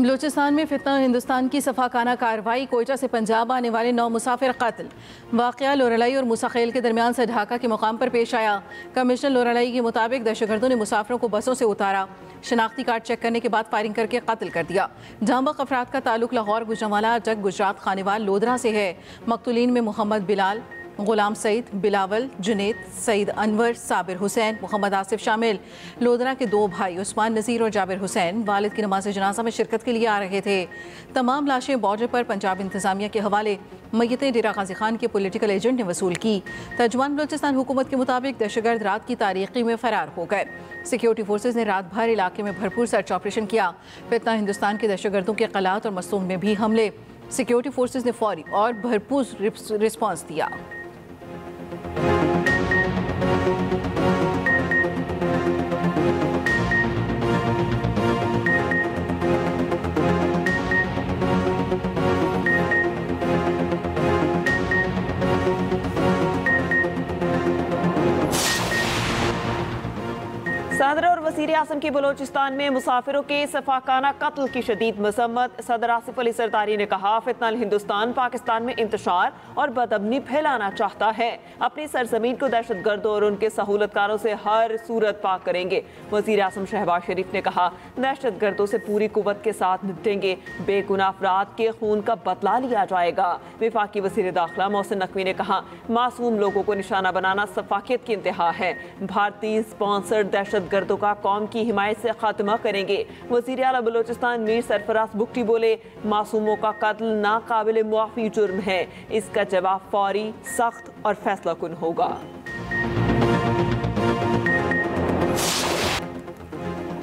बलूचिस्तान में फितना हिंदुस्तान की सफाकाना कार्रवाई। कोयटा से पंजाब आने वाले 9 मुसाफिर कत्ल। वाक़या लोरालाई और मूसाखेल के दरमियान से ढाका के मुकाम पर पेश आया। कमिश्नर लोरालाई के मुताबिक दहशतगर्दों ने मुसाफिरों को बसों से उतारा, शनाख्ती कार्ड चेक करने के बाद फायरिंग करके कत्ल कर दिया। जांबक अफराद का ताल्लुक लाहौर, गुजरांवाला, जग, गुजरात, खानेवाल, लोधरा से है। मकतूलीन में मोहम्मद बिलाल, गुलाम सईद, बिलावल, जुनेद, सईद अनवर, साबिर हुसैन, मोहम्मद आसिफ शामिल। लोधरा के 2 भाई उस्मान नज़ीर और जाबिर हुसैन वालिद की नमाज जनाजा में शिरकत के लिए आ रहे थे। तमाम लाशें बॉर्डर पर पंजाब इंतजामिया के हवाले। मैयतें डेरा गाजी खान के पॉलिटिकल एजेंट ने वसूल की। तर्जुमान बलूचिस्तान हुकूमत के मुताबिक दहशतगर्द रात की तारीकी में फरार हो गए। सिक्योरिटी फोर्सेज ने रात भर इलाके में भरपूर सर्च ऑपरेशन किया। फितना हिंदुस्तान के दहशतगर्दों के कलात और मसूम में भी हमले। सिक्योरिटी फोर्सेज ने फौरी और भरपूर रिस्पॉन्स दिया। सदर और वज़ीर आज़म की बलूचिस्तान में मुसाफिरों के सफाकाना कत्ल की शदीद मज़म्मत। सदर आसिफ अली सरदारी ने कहा, फितना हिंदुस्तान पाकिस्तान में इंतशार और बदअमनी फैलाना चाहता है। अपनी सरजमीन को दहशतगर्दों और उनके सहूलतकारों से हर सूरत पाक करेंगे। वज़ीर आज़म शहबाज शरीफ ने कहा, दहशतगर्दों से पूरी कुव्वत के साथ निपटेंगे। बेगुनाह अफराद के खून का बदला लिया जाएगा। वफाकी वज़ीर दाखिला मोहसिन नकवी ने कहा, मासूम लोगों को निशाना बनाना सफाकियत की इंतहा है। भारतीय स्पॉन्सर्ड दहशतगर्दों का कौम की हिमायत से खात्मा करेंगे। वज़ीर आला बलूचिस्तान मीर सरफराज बुगटी बोले, मासूमों का कत्ल नाकाबिल मुआफ़ी जुर्म है। इसका जवाब फौरी, सख्त और फैसला कुन होगा।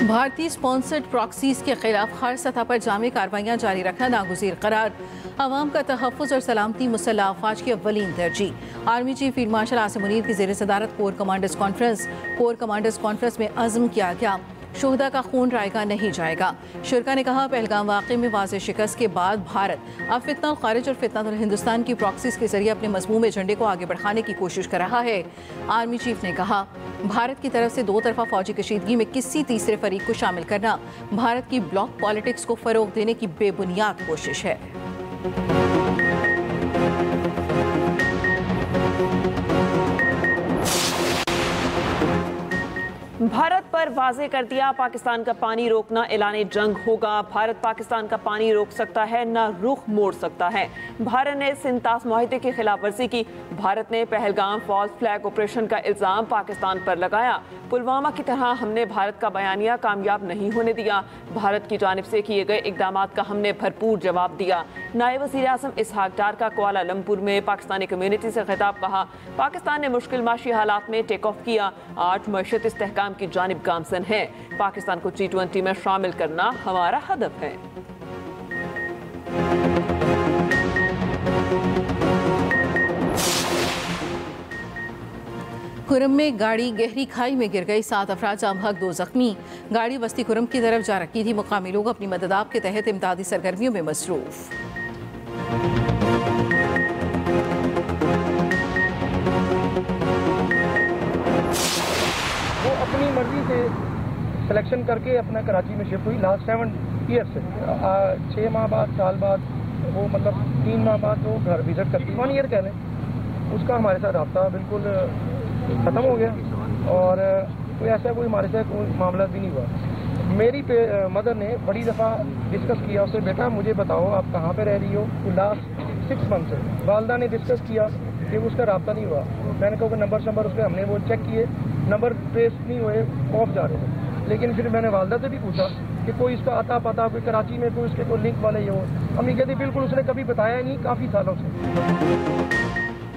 भारतीय स्पॉन्सर्ड प्रॉक्सीज के खिलाफ हर सतह पर जामे कार्रवाइयाँ जारी रखना नागुज़ीर करार। अवाम का तहफ़्फ़ुज़ और सलामती मुसल्लह अफ़वाज की अव्वलीन तरजीह। Army chief field marshal Asim Munir की ज़ेर सदारत कोर कमांडर्स कॉन्फ्रेंस में अज़्म किया गया, शोहदा का खून रायगा नहीं जाएगा। शुरका ने कहा, पहलगाम वाक़े में वाज़ेह शिकस्त के बाद भारत अब फितना खारिज और फितना हिंदुस्तान की प्रॉक्सीज के जरिए अपने मज़मूम एजेंडे को आगे बढ़ाने की कोशिश कर रहा है। आर्मी चीफ ने कहा, भारत की तरफ से 2 तरफा फौजी कशीदगी में किसी तीसरे फरीक को शामिल करना भारत की ब्लॉक पॉलिटिक्स को फ़रोग़ देने की बेबुनियाद कोशिश है। भारत पर वाज़े कर दिया, पाकिस्तान का पानी रोकना ऐलान जंग होगा। भारत पाकिस्तान का पानी रोक सकता है, न रुख मोड़ सकता है। भारत ने सिंतास मुआहदे की खिलाफ वर्जी की। भारत ने पहलगाम फॉल्स फ्लैग ऑपरेशन का इल्ज़ाम पाकिस्तान पर लगाया। पुलवामा की तरह हमने भारत का बयानिया कामयाब नहीं होने दिया। भारत की जानिब से किए गए इक़दामात का हमने भरपूर जवाब दिया। नायब वज़ीर आज़म इसहाक डार का कुआलालंपुर में पाकिस्तानी कम्यूनिटी से खिताब। कहा, पाकिस्तान ने मुश्किल माशी हालात में टेक ऑफ किया। आज मईशत इस्तेहकाम की जानिब गामजन है। पाकिस्तान को G20 में शामिल करना हमारा हदफ है। खुरम में गाड़ी गहरी खाई में गिर गई, 7 अफराद जाम हक, 2 जख्मी। गाड़ी वस्ती खुरम की तरफ जा रखी थी। मुकामी लोग अपनी मददाब के तहत इमदादी सरगर्मियों में मसरूफ। वो अपनी मर्जी से सिलेक्शन करके अपना कराची में शिफ्ट हुई। लास्ट 7 ईयर से 6 माह बाद, साल बाद, वो मतलब 3 माह बाद वो घर विजिट करती, 1 ईयर कह लें। उसका हमारे साथ रब्ता बिल्कुल ख़त्म हो गया और कोई हमारे साथ कोई मामला भी नहीं हुआ। मेरी मदर ने बड़ी दफ़ा डिस्कस किया उससे, बेटा मुझे बताओ आप कहाँ पे रह रही हो। लास्ट 6 मंथ से वालदा ने डिस्कस किया कि उसका रब्ता नहीं हुआ। मैंने कहा नंबर उसके हमने वो चेक किए, नंबर ट्रेस नहीं हुए, ऑफ जा रहे थे। लेकिन फिर मैंने वालदा से भी पूछा कि कोई इसका आता पता, कोई कराची में कोई इसके कोई लिंक वाले हो। अम्मी कहती बिल्कुल उसने कभी बताया ही नहीं, काफ़ी सालों से।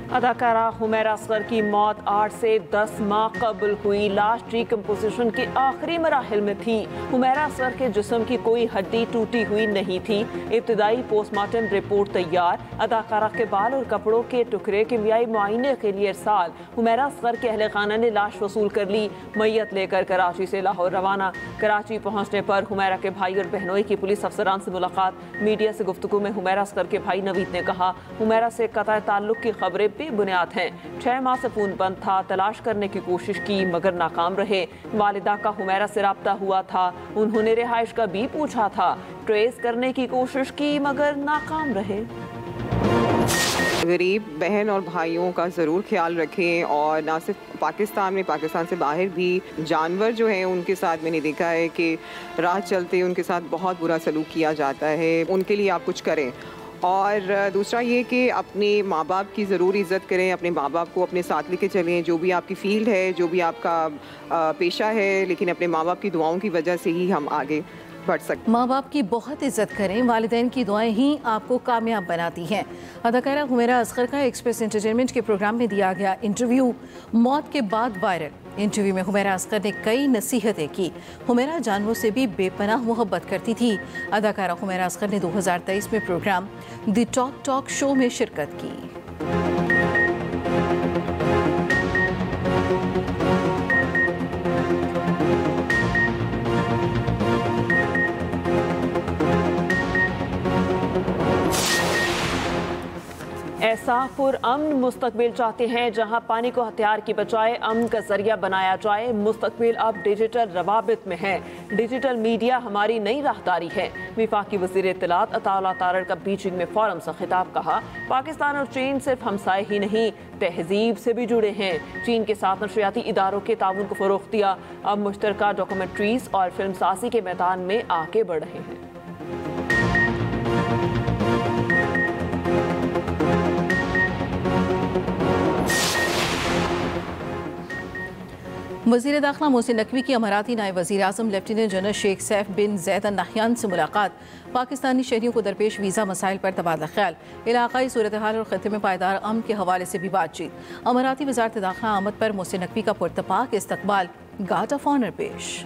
अदाकारा हुमैरा असगर की मौत 8 से 10 माह कबल हुई। लाश रिकम्पोजिशन के आखिरी मराहिल में थी। हुमैरा असगर के जिस्म की कोई हड्डी टूटी हुई नहीं थी। इब्तदाई पोस्टमार्टम रिपोर्ट तैयार। अदाकारा के बाल और कपड़ों के टुकड़े किमियाई मुआयने के लिए इरसाल। हुमैरा असगर के अहले खाना ने लाश वसूल कर ली। मैयत लेकर कराची से लाहौर रवाना। कराची पहुंचने पर हुमैरा के भाई और बहनोई की पुलिस अफसरान से मुलाकात। मीडिया से गुफ्तगू में हुमैरा असगर के भाई नवीद ने कहा, हुमैरा से कतई ताल्लुक की खबरें बेबुनियाद हैं। 6 माह से फोन बंद था, तलाश करने की कोशिश की मगर नाकाम रहे। वालिदा का हुमैरा से रब्ता हुआ था, उन्होंने रिहाइश का भी पूछा था, ट्रेस करने की कोशिश की मगर नाकाम रहे। गरीब बहन और भाइयों का ज़रूर ख्याल रखें, और ना सिर्फ पाकिस्तान में, पाकिस्तान से बाहर भी जानवर जो हैं उनके साथ मैंने देखा है कि राह चलते उनके साथ बहुत बुरा सलूक किया जाता है। उनके लिए आप कुछ करें। और दूसरा ये कि अपने माँ बाप की ज़रूर इज़्ज़त करें, अपने माँ बाप को अपने साथ लेके चलें, जो भी आपकी फ़ील्ड है, जो भी आपका पेशा है, लेकिन अपने माँ बाप की दुआओं की वजह से ही हम आगे बढ़ सकते। माँ बाप की बहुत इज्जत करें, वालिदैन की दुआएं ही आपको कामयाब बनाती हैं। अदाकारा हुमैरा असगर का एक्सप्रेस एंटरटेनमेंट के प्रोग्राम में दिया गया इंटरव्यू मौत के बाद वायरल। इंटरव्यू में हुमैरा असगर ने कई नसीहतें की। हुमैरा जानवरों से भी बेपनाह मोहब्बत करती थी। अदाकारा हुमैरा असगर ने 2023 में प्रोग्राम द टॉक शो में शिरकत की। ऐसा पुरअमन मुस्तकबिल चाहते हैं जहां पानी को हथियार की बजाय अमन का जरिया बनाया जाए। मुस्तकबिल अब डिजिटल रवाबित में है। डिजिटल मीडिया हमारी नई राहदारी है। वफाकी वज़ीर इत्तलात अता तारड़ का बीजिंग में फोरम से खिताब। कहा, पाकिस्तान और चीन सिर्फ हमसाए ही नहीं, तहजीब से भी जुड़े हैं। चीन के साथ नशरियाती इदारों के ताउन को फ़रोग़ दिया। अब मुश्तरका डॉक्यूमेंट्रीज और फिल्म साजी के मैदान में आगे बढ़ रहे हैं। वज़ीर दाखिला मोहसिन नकवी की अमाराती नायब वज़ीर आज़म लेफ्टिनेंट जनरल शेख सैफ बिन ज़ैद अल नहयान से मुलाकात। पाकिस्तानी शहरियों को दरपेश वीज़ा मसाइल पर तबादला ख्याल। इलाक़ाई सूरत हाल और ख़त्ते में पायदार अमन के हवाले से भी बातचीत। अमाराती वज़ारत दाखिला आमद पर मोहसिन नकवी का पुरतपाक इस्तकबाल, गार्ड ऑफ ऑनर पेश।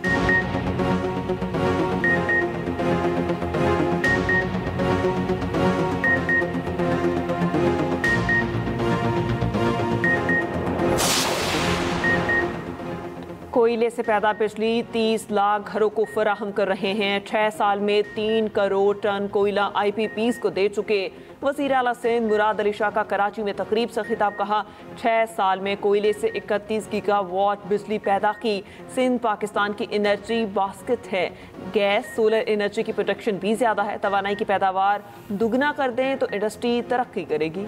कोयले से पैदा बिजली 30 लाख घरों को फराहम कर रहे हैं। 6 साल में 3 करोड़ टन कोयला IPPs को दे चुके। वज़ीर आला सिंध मुराद अली शाह का कराची में तकरीब से खिताब। कहा, 6 साल में कोयले से 31 गीगावाट बिजली पैदा की। सिंध पाकिस्तान की एनर्जी बास्केट है। गैस सोलर एनर्जी की प्रोडक्शन भी ज़्यादा है। तवानाई की पैदावार दुगना कर दें तो इंडस्ट्री तरक्की करेगी।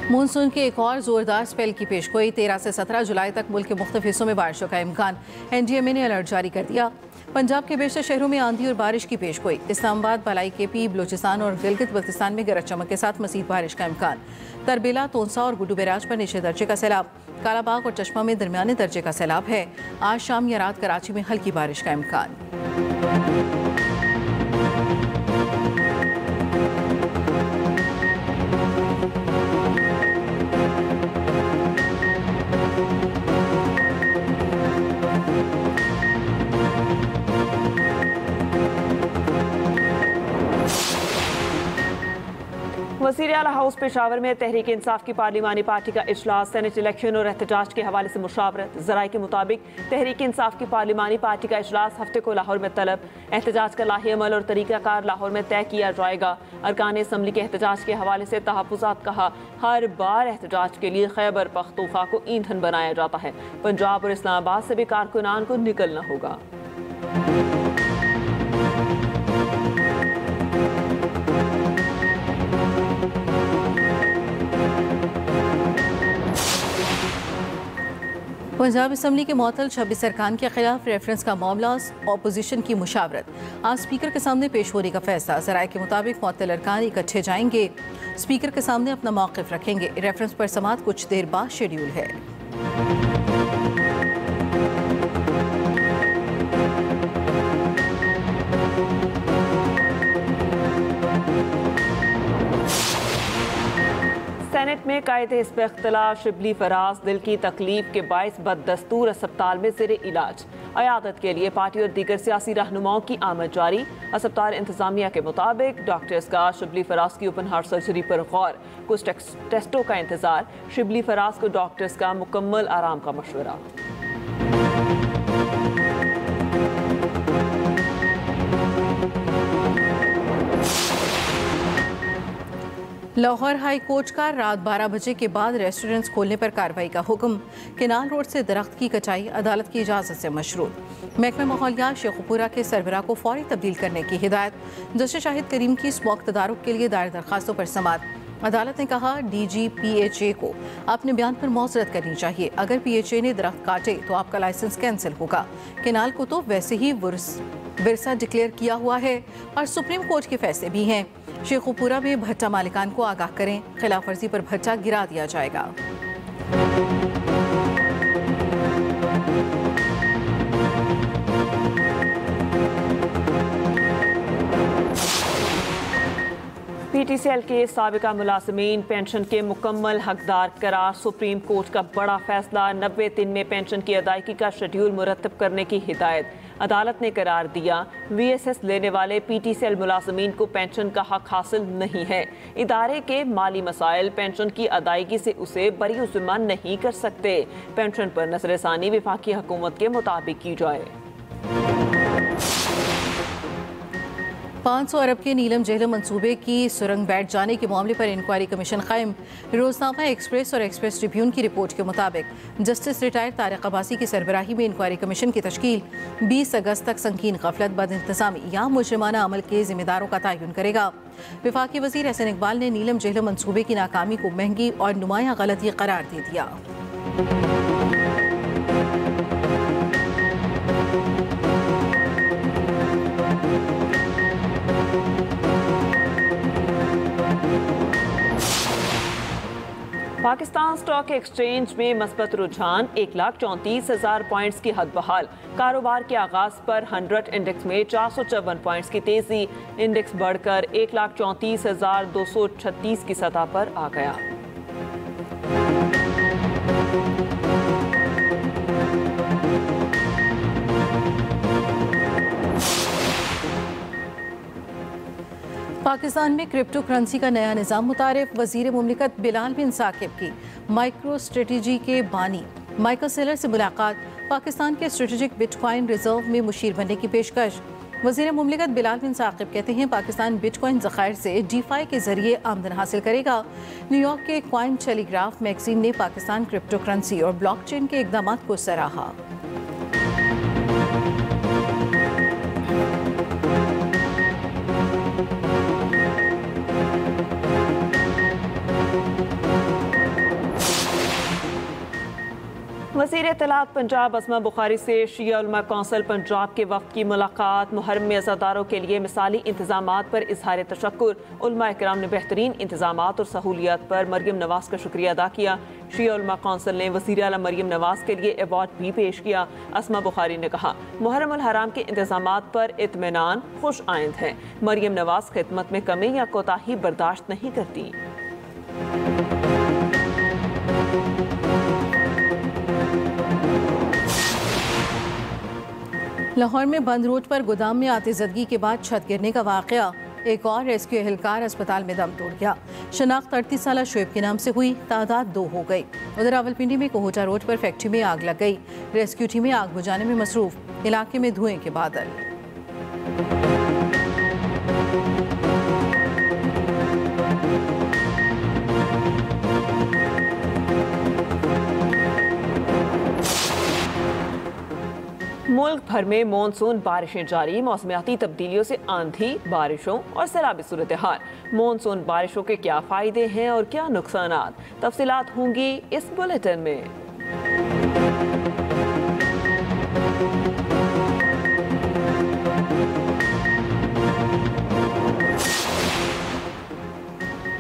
मानसून के एक और जोरदार स्पेल की पेशगोई। 13 से 17 जुलाई तक मुल्क के मुख्तलिफ हिस्सों में बारिशों का इम्कान। NGMA ने अलर्ट जारी कर दिया। पंजाब के बेशतर शहरों में आंधी और बारिश की पेशगोई। इस्लामाबाद, बलाई KP, बलूचिस्तान और गिलगित बल्तिस्तान में गरज चमक के साथ मज़ीद बारिश का इम्कान। तरबेला, तोंसा और गुड्डू बैराज पर निचले दर्जे का सैलाब। कालाबाग और चश्मा में दरमियाने दर्जे का सैलाब है। आज शाम या रात कराची में हल्की बारिश का इम्कान। वज़ीर आला हाउस पेशावर में तहरीक इंसाफ की पार्लिमानी पार्टी का इजलास। सेनेट इलेक्शन और एहतजाज के हवाले से मुशावरत। ज़राए के मुताबिक तहरीक इंसाफ की पार्लिमानी पार्टी का इजलास हफ्ते को लाहौर में तलब। एहतजाज का लाही अमल और तरीक़ाकार लाहौर में तय किया जाएगा। अरकान असम्बली के एहतजाज के हवाले से तहफ़्फ़ुज़ात। कहा, हर बार एहतजाज के लिए खैबर पख्तूनख्वा को ईंधन बनाया जाता है। पंजाब और इस्लामाबाद से भी कारकुनान को निकलना होगा। पंजाब असम्बली के मुअत्तल 26 अरकान के खिलाफ रेफरेंस का मामला। अपोजिशन की मुशावरत। आज स्पीकर के सामने पेश होने का फैसला। ज़राए के मुताबिक मुअत्तल अरकान इकट्ठे जाएंगे, स्पीकर के सामने अपना मौक़िफ़ रखेंगे। रेफरेंस पर समाअत कुछ देर बाद शेड्यूल है। सेनेट में कायदे इस पर इख्तिलाफ। शिबली फराज दिल की तकलीफ के बायस बददस्तूर अस्पताल में ज़ेरे इलाज। अयादत के लिए पार्टी और दीगर सियासी रहनुमाओं की आमद जारी। अस्पताल इंतजामिया के मुताबिक डॉक्टर्स का शिबली फराज की ओपन हार्ट सर्जरी पर गौर। कुछ टेस्टों का इंतजार। शिबली फराज को डॉक्टर्स का मुकम्मल आराम का मशवरा। लाहौर हाई कोर्ट का रात 12 बजे के बाद रेस्टोरेंट्स खोलने पर कार्रवाई का हुक्म। केनाल रोड से दरख्त की कटाई अदालत की इजाज़त से मशरूत। महकमा माहौलियात शेखुपुरा के सरबराह को फौरी तब्दील करने की हिदायत। जस्टिस शाहिद करीम की स्मोक तदारुक के लिए दायर दरखास्तों पर समाअत। अदालत ने कहा DGPHA को अपने बयान पर मौजरत करनी चाहिए। अगर PHA ने दरख्त काटे तो आपका लाइसेंस कैंसिल होगा। केनाल को तो वैसे ही विरसा डिक्लेयर किया हुआ है और सुप्रीम कोर्ट के फैसले भी हैं। शेखुपुरा में भट्टा मालिकान को आगाह करें, खिलाफ वर्जी पर भट्टा गिरा दिया जाएगा। PTCL के साबिका मुलाजमीन पेंशन के मुकम्मल हकदार करार। सुप्रीम कोर्ट का बड़ा फैसला। 90 दिन में पेंशन की अदायगी का शेड्यूल मुरतब करने की हिदायत। अदालत ने करार दिया VSS लेने वाले PTCL मुलाजमीन को पेंशन का हक हासिल नहीं है। इदारे के माली मसाइल पेंशन की अदायगी से उसे बरी ज़िम्मा नहीं कर सकते। पेंशन पर नज़रसानी वफाकी हुकूमत के मुताबिक की जाए। 500 अरब के नीलम झेलम मंसूबे की सुरंग बैठ जाने के मामले पर इंक्वायरी कमीशन कायम। रोजनामा एक्सप्रेस और एक्सप्रेस ट्रिब्यून की रिपोर्ट के मुताबिक जस्टिस रिटायर्ड तारिक अब्बासी की सरबराही में इंक्वायरी कमीशन की तश्कील 20 अगस्त तक संगीन गफलत, बदइंतजामी या मुजरिमाना अमल के जिम्मेदारों का तयन करेगा। वफाकी वजीर एहसन इकबाल ने नीलम झेलम मंसूबे की नाकामी को महंगी और नुमायां गलती करार दे दिया। पाकिस्तान स्टॉक एक्सचेंज में मस्बत रुझान। 1,34,000 पॉइंट्स की हद बहाल। कारोबार के आगाज पर 100 इंडेक्स में 454 पॉइंट्स की तेजी। इंडेक्स बढ़कर 1,34,236 की सतह पर आ गया। पाकिस्तान में क्रिप्टो करेंसी का नया निज़ाम मुतारिफ। वज़ीर मुमलिकत बिलाल बिन साकिब की माइक्रो स्ट्रेटजी के बानी माइकल सेलर से मुलाकात। पाकिस्तान के स्ट्रेटेजिक बिटकॉइन रिजर्व में मुशीर बनने की पेशकश। वज़ीर मुमलिकत बिलाल बिन साकिब कहते हैं पाकिस्तान बिटकॉइन ज़खायर से DeFi के जरिए आमदन हासिल करेगा। न्यूयॉर्क के कॉइन टेलीग्राफ मैगजीन ने पाकिस्तान क्रिप्टो करेंसी और ब्लॉकचेन के इक़दामात को सराहा। वज़ीर इत्तलात पंजाब अस्मा बुखारी से शिया उलमा कौंसिल पंजाब के वफ़द की मुलाकात। मुहर्रम में अज़ादारों के लिए मिसाली इंतज़ामात पर इजहार तशक्कुर। उलमा इकराम ने बेहतरीन इंतज़ामात और सहूलियात पर मरियम नवाज़ का शुक्रिया अदा किया। शिया उलमा कौंसिल ने वज़ीर आला मरियम नवाज़ के लिए अवार्ड भी पेश किया। अस्मा बुखारी ने कहा मुहर्रम उल हराम के इंतज़ामात पर इत्मीनान खुश आइंद है। मरियम नवाज़ खिदमत में कमी या कोताही बर्दाश्त नहीं करती। लाहौर में बंद रोड पर गोदाम में आतिशज़दगी के बाद छत गिरने का वाक़या। एक और रेस्क्यू एहलकार अस्पताल में दम तोड़ गया। शनाख्त 38 साला शोएब के नाम से हुई, तादाद 2 हो गई। उधर रावलपिंडी में कोहोटा रोड पर फैक्ट्री में आग लग गई। रेस्क्यू टीमें आग बुझाने में मसरूफ। इलाके में धुएं के बादल। मुल्क भर में मानसून बारिशें जारी। मौसमियाती तब्दीलियों से आंधी, बारिशों और सैलाबी सूरत हाल। मानसून बारिशों के क्या फ़ायदे हैं और क्या नुकसानात, तफसीलात होंगी इस बुलेटिन में।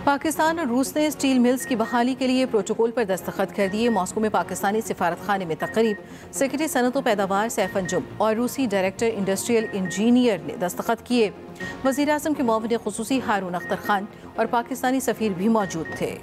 पाकिस्तान और रूस ने स्टील मिल्स की बहाली के लिए प्रोटोकॉल पर दस्तखत कर दिए। मॉस्को में पाकिस्तानी सिफारत खाने में तकरीब। सेक्रेटरी सनत व पैदावार सैफ अंजुम और रूसी डायरेक्टर इंडस्ट्रियल इंजीनियर ने दस्तखत किए। वज़ीर आज़म के मुआविन ख़ुसूसी हारून अख्तर खान और पाकिस्तानी सफ़ीर भी मौजूद थे।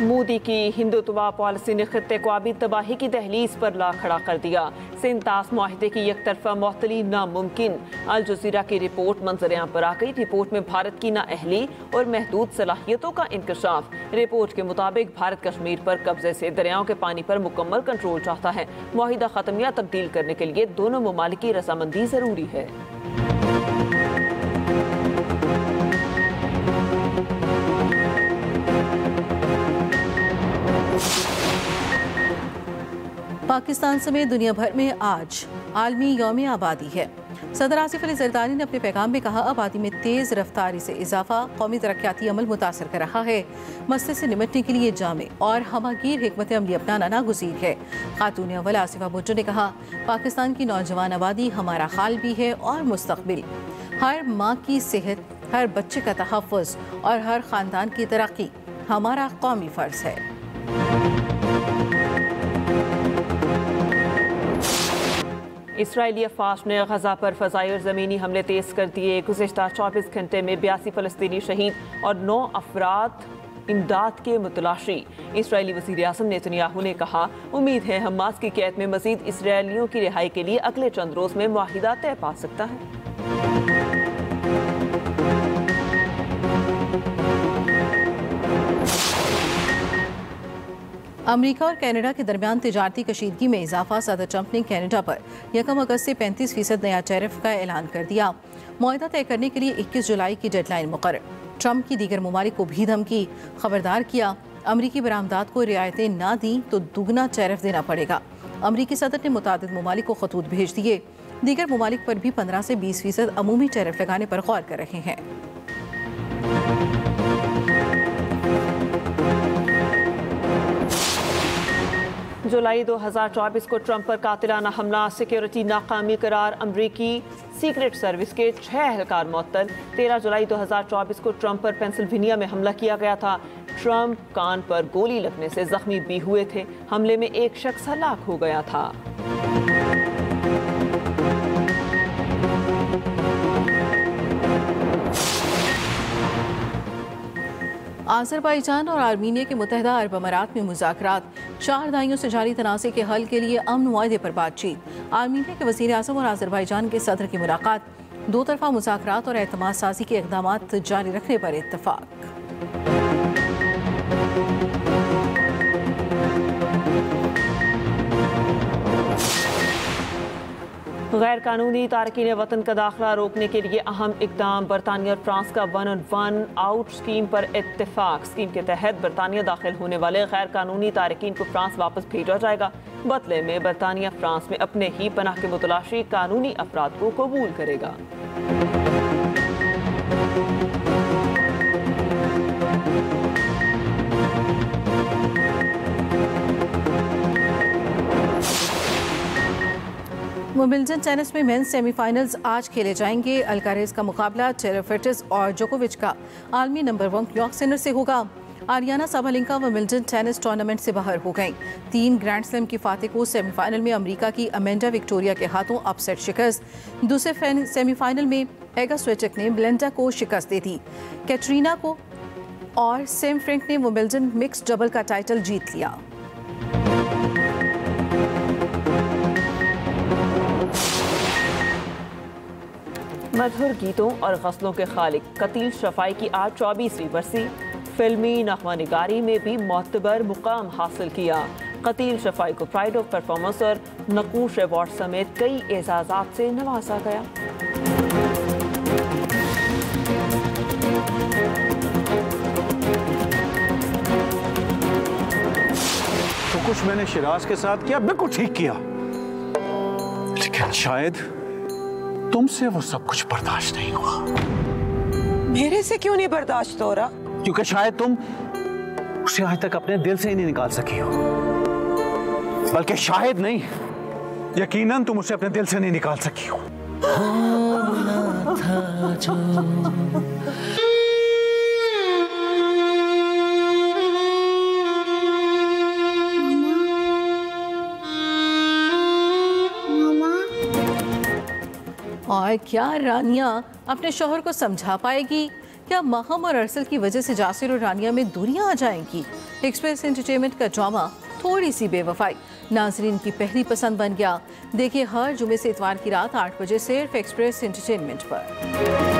मोदी की हिंदुत्वा पॉलिसी ने खित्ते को आबी तबाही की दहलीज पर ला खड़ा कर दिया। सिंतास माहिदे की एक तरफा मुअत्तली नामुमकिन। अल जज़ीरा की रिपोर्ट मंजर-ए-आम पर आ गई। रिपोर्ट में भारत की नाअहली और महदूद सलाहियतों का इंकशाफ। रिपोर्ट के मुताबिक भारत कश्मीर पर कब्जे से दरियाओं के पानी पर मुकम्मल कंट्रोल चाहता है। मुआहिदा खत्म या तब्दील करने के लिए दोनों ममालिक की रजामंदी जरूरी है। पाकिस्तान समेत दुनिया भर में आज आलमी यौम आबादी है। सदर आसिफ अली ज़रदारी ने अपने पैगाम में कहा, आबादी में तेज़ रफ्तारी से इजाफा कौमी तरक्याती अमल मुतासर कर रहा है। मसले से निपटने के लिए जामे और हमागीर हिकमत अमली अपनाना नागुज़ीर है। खातून अव्वल आसिफा भुट्टो ने कहा, पाकिस्तान की नौजवान आबादी हमारा हाल भी है और मुस्तकबिल। हर माँ की सेहत, हर बच्चे का तहफ़्फ़ुज़ और हर ख़ानदान की तरक्की हमारा कौमी फ़र्ज़ है। इसराइली अफवाज ने गजा पर फ़ज़ाई और ज़मीनी हमले तेज़ कर दिए। गुज़िश्ता 24 घंटे में 82 फ़लस्तीनी शहीद और 9 अफराद इमदाद के मुतलाशी। इसराइली वज़ीर आज़म नेतन्याहू ने कहा, उम्मीद है हमास की कैद में मज़ीद इसराइलियों की रिहाई के लिए अगले चंद रोज़ में मुआहिदा तय पा सकता है। अमेरिका और कनाडा के दरमियान तिजारती कशीदगी में इजाफा। सदर ट्रंप ने कनाडा पर 1 अगस्त से 35% नया टैरिफ का ऐलान कर दिया। मुआहिदा तय करने के लिए 21 जुलाई की डेडलाइन मुकर्रर। ट्रंप की दीगर ममालिक को भी धमकी, खबरदार किया, अमरीकी बरामदात को रियायतें ना दी तो दुगना टैरिफ देना पड़ेगा। अमरीकी सदर ने मुतादिद ममालिक को खतूत भेज दिए। दीगर ममालिक पर भी 15 से 20% अमूमी टैरिफ लगाने पर गौर कर रहे हैं। जुलाई 2024 को ट्रंप पर कातिलाना हमला सिक्योरिटी नाकामी करार। अमरीकी सीक्रेट सर्विस के 6 एहलकार मुअत्तल। 13 जुलाई 2024 को ट्रंप पर पेंसिल्वेनिया में हमला किया गया था। ट्रंप कान पर गोली लगने से जख्मी भी हुए थे। हमले में एक शख्स हलाक हो गया था। आज़रबाईजान और आर्मीनिया के मुत्तहिदा अरब अमारात में मुज़ाकरात। 4 दाइयों से जारी तनाज़े के हल के लिए अमन मुआहदे पर बातचीत। आर्मीनिया के वज़ीर आज़म और आज़रबाईजान के सदर की मुलाकात। 2 तरफ़ा मुज़ाकरात और एतमाद साज़ी के इक़दामात जारी रखने पर इत्तफ़ाक़। गैर कानूनी तारकीन वतन का दाखिला रोकने के लिए अहम इकदाम। बरतानिया और फ्रांस का 1-on-1 आउट स्कीम पर इत्तेफाक। स्कीम के तहत बरतानिया दाखिल होने वाले गैर कानूनी तारकीन को फ्रांस वापस भेजा जाएगा। बदले में बरतानिया फ्रांस में अपने ही पनाह के मुतलाशी कानूनी अफराद को कबूल करेगा। विंबलडन टेनिस में मेंस सेमीफाइनल्स आज खेले जाएंगे। अल्कारेज का मुकाबला टेलर फ्रिट्ज और जोकोविच का आलमी नंबर 1 क्लॉक्सेनर से होगा। Ariana Sabalenka Wimbledon tennis tournament से बाहर हो गईं। 3 ग्रैंड स्लैम की फातेह को सेमीफाइनल में अमेरिका की अमेंडा विक्टोरिया के हाथों अपसेट शिकस्त। दूसरे सेमीफाइनल में एगा स्विटेक ने ब्लेंडा को शिकस्त दे दी। कैटरीना को और सेम फ्रैंक ने विंबलडन मिक्स्ड डबल का टाइटल जीत लिया। मशहूर गीतों और गज़लों के खालिक कतील शफ़ाई की आज 24वीं बरसी। फिल्मी नग़्मा-निगारी में भी मोतबर मुकाम हासिल किया। कतील शफ़ाई को प्राइड ऑफ परफॉर्मेंस और नक़ूश अवार्ड समेत कई एजाज़ात से नवाजा गया। तो कुछ मैंने शिराज के साथ किया, बिल्कुल ठीक किया, लेकिन शायद तुमसे वो सब कुछ बर्दाश्त नहीं हुआ। मेरे से क्यों नहीं बर्दाश्त हो रहा? क्योंकि शायद तुम उसे आज तक अपने दिल से ही नहीं निकाल सकी हो। बल्कि शायद नहीं, यकीनन तुम उसे अपने दिल से नहीं निकाल सकी हो। और क्या रानिया अपने शौहर को समझा पाएगी क्या महम और अरसल की वजह से जासिर और रानिया में दूरियां आ जाएंगी? एक्सप्रेस एंटरटेनमेंट का ड्रामा थोड़ी सी बेवफाई नाजरीन की पहली पसंद बन गया। देखिए हर जुमे से इतवार की रात 8 बजे सिर्फ एक्सप्रेस एंटरटेनमेंट पर।